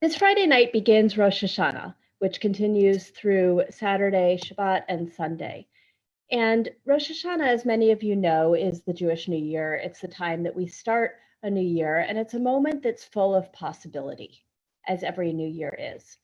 This Friday night begins Rosh Hashanah, which continues through Saturday, Shabbat, and Sunday. And Rosh Hashanah, as many of you know, is the Jewish New Year. It's the time that we start a new year, and it's a moment that's full of possibility, as every new year is.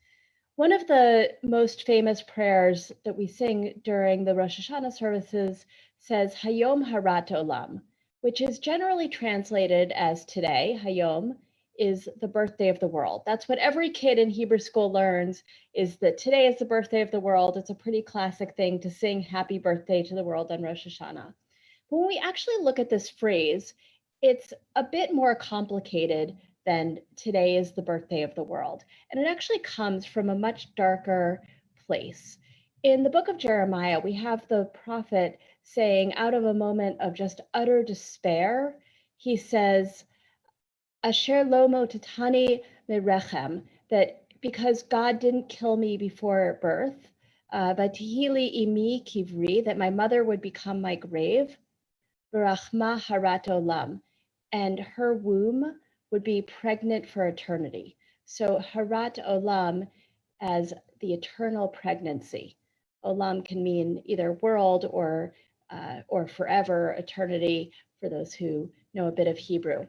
One of the most famous prayers that we sing during the Rosh Hashanah services says Hayom Harat Olam, which is generally translated as today. Hayom is the birthday of the world. That's what every kid in Hebrew school learns, is that today is the birthday of the world. It's a pretty classic thing to sing happy birthday to the world on Rosh Hashanah. But when we actually look at this phrase, it's a bit more complicated than today is the birthday of the world. And it actually comes from a much darker place. In the book of Jeremiah, we have the prophet saying, out of a moment of just utter despair, he says, Asher lo motatani merechem, that because God didn't kill me before birth, vatihili imi kivri, that my mother would become my grave, v'rachma harat olam, and her womb would be pregnant for eternity. So harat olam as the eternal pregnancy. Olam can mean either world or forever, eternity, for those who know a bit of Hebrew.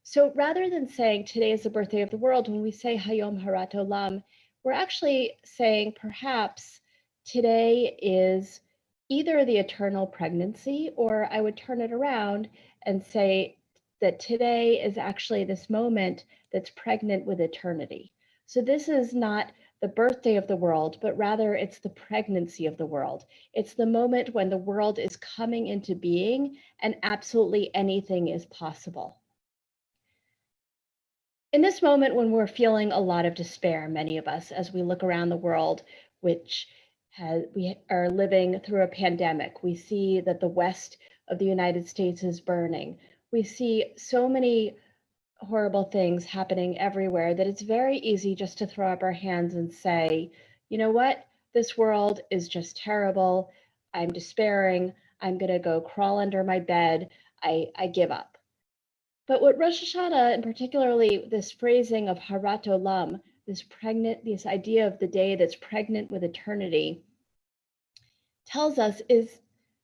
So rather than saying today is the birthday of the world, when we say Hayom Harat Olam, we're actually saying perhaps today is either the eternal pregnancy, or I would turn it around and say that today is actually this moment that's pregnant with eternity. So this is not the birthday of the world, but rather it's the pregnancy of the world. It's the moment when the world is coming into being and absolutely anything is possible. In this moment, when we're feeling a lot of despair, many of us, as we look around the world, we are living through a pandemic. We see that the west of the United States is burning. We see so many horrible things happening everywhere that it's very easy just to throw up our hands and say, you know what? This world is just terrible. I'm despairing. I'm going to go crawl under my bed. I give up. But what Rosh Hashanah, and particularly this phrasing of Harat Olam, this idea of the day that's pregnant with eternity, tells us is,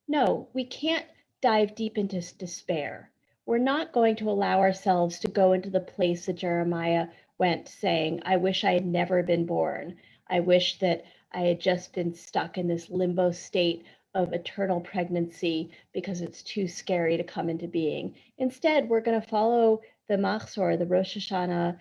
no, we can't dive deep into despair. We're not going to allow ourselves to go into the place that Jeremiah went, saying, I wish I had never been born. I wish that I had just been stuck in this limbo state of eternal pregnancy because it's too scary to come into being. Instead, we're going to follow the Machzor, the Rosh Hashanah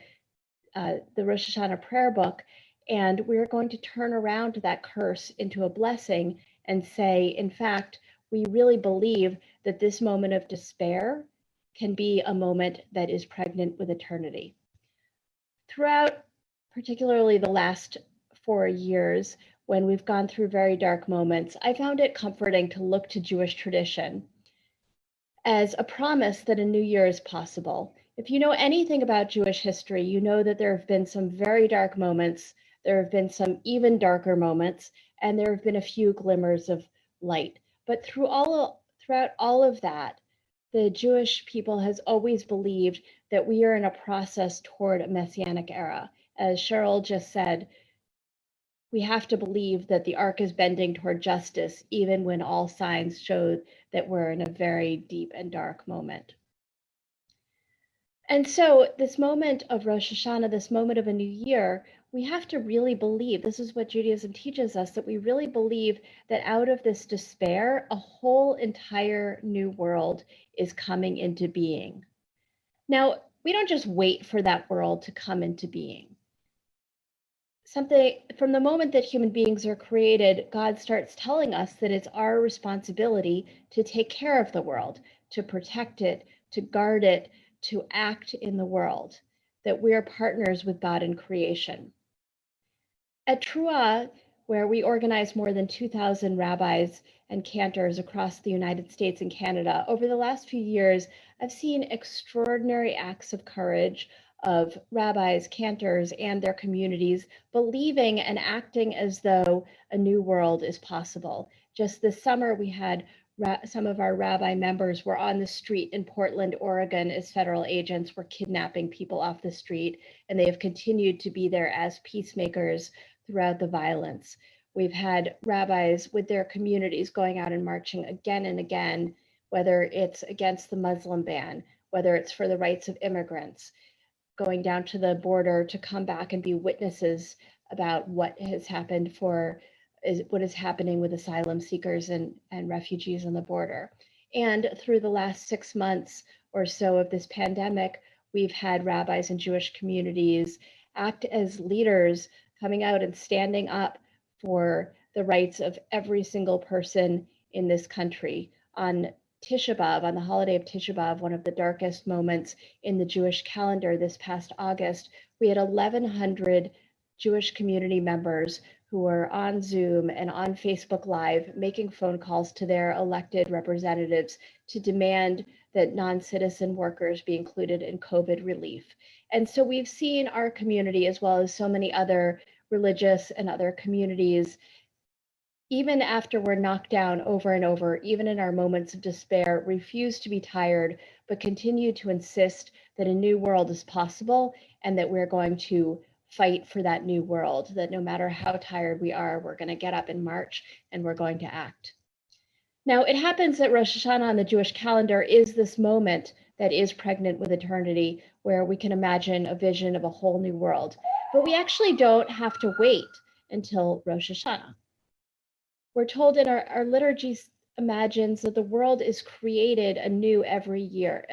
prayer book, and we're going to turn around that curse into a blessing and say, in fact, we really believe that this moment of despair can be a moment that is pregnant with eternity. Throughout, particularly the last 4 years, when we've gone through very dark moments, I found it comforting to look to Jewish tradition as a promise that a new year is possible. If you know anything about Jewish history, you know that there have been some very dark moments, there have been some even darker moments, and there have been a few glimmers of light. But throughout all of that, the Jewish people has always believed that we are in a process toward a messianic era. As Cheryl just said, we have to believe that the arc is bending toward justice, even when all signs show that we're in a very deep and dark moment. And so this moment of Rosh Hashanah, this moment of a new year, we have to really believe, this is what Judaism teaches us, that we really believe that out of this despair, a whole entire new world is coming into being. Now, we don't just wait for that world to come into being. Something from the moment that human beings are created, God starts telling us that it's our responsibility to take care of the world, to protect it, to guard it, to act in the world, that we're partners with God in creation. At Trua, where we organize more than 2,000 rabbis and cantors across the United States and Canada, over the last few years, I've seen extraordinary acts of courage of rabbis, cantors, and their communities believing and acting as though a new world is possible. Just this summer, we had some of our rabbi members were on the street in Portland, Oregon, as federal agents were kidnapping people off the street, and they have continued to be there as peacemakers throughout the violence. We've had rabbis with their communities going out and marching again and again, whether it's against the Muslim ban, whether it's for the rights of immigrants, going down to the border to come back and be witnesses about what has happened what is happening with asylum seekers and refugees on the border. And through the last 6 months or so of this pandemic, we've had rabbis and Jewish communities act as leaders, coming out and standing up for the rights of every single person in this country. On Tisha B'Av, on the holiday of Tisha B'Av, one of the darkest moments in the Jewish calendar this past August, we had 1,100 Jewish community members who were on Zoom and on Facebook Live making phone calls to their elected representatives to demand that non-citizen workers be included in COVID relief. And so we've seen our community, as well as so many other religious and other communities, even after we're knocked down over and over, even in our moments of despair, refuse to be tired, but continue to insist that a new world is possible and that we're going to fight for that new world, that no matter how tired we are, we're going to get up and march and we're going to act. Now, it happens that Rosh Hashanah on the Jewish calendar is this moment that is pregnant with eternity, where we can imagine a vision of a whole new world. But we actually don't have to wait until Rosh Hashanah. We're told in our liturgy imagines that the world is created anew every year,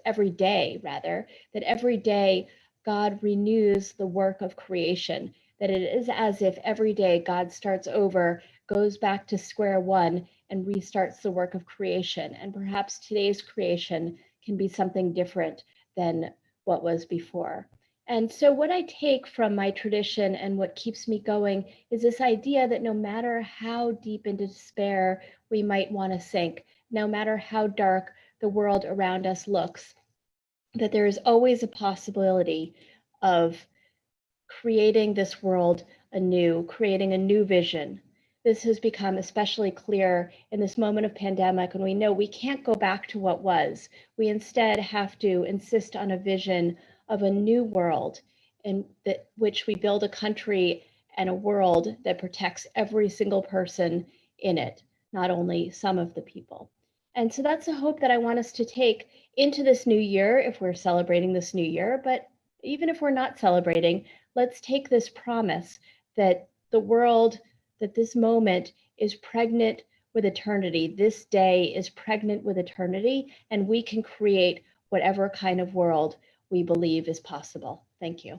every day rather, that every day God renews the work of creation, that it is as if every day God starts over, goes back to square one, and restarts the work of creation. And perhaps today's creation can be something different than what was before. And so what I take from my tradition and what keeps me going is this idea that no matter how deep into despair we might want to sink, no matter how dark the world around us looks, that there is always a possibility of creating this world anew, creating a new vision. This has become especially clear in this moment of pandemic when we know we can't go back to what was. We instead have to insist on a vision of a new world in which we build a country and a world that protects every single person in it, not only some of the people. And so that's a hope that I want us to take into this new year if we're celebrating this new year. But even if we're not celebrating, let's take this promise that the world, that this moment is pregnant with eternity. This day is pregnant with eternity, and we can create whatever kind of world we believe is possible. Thank you.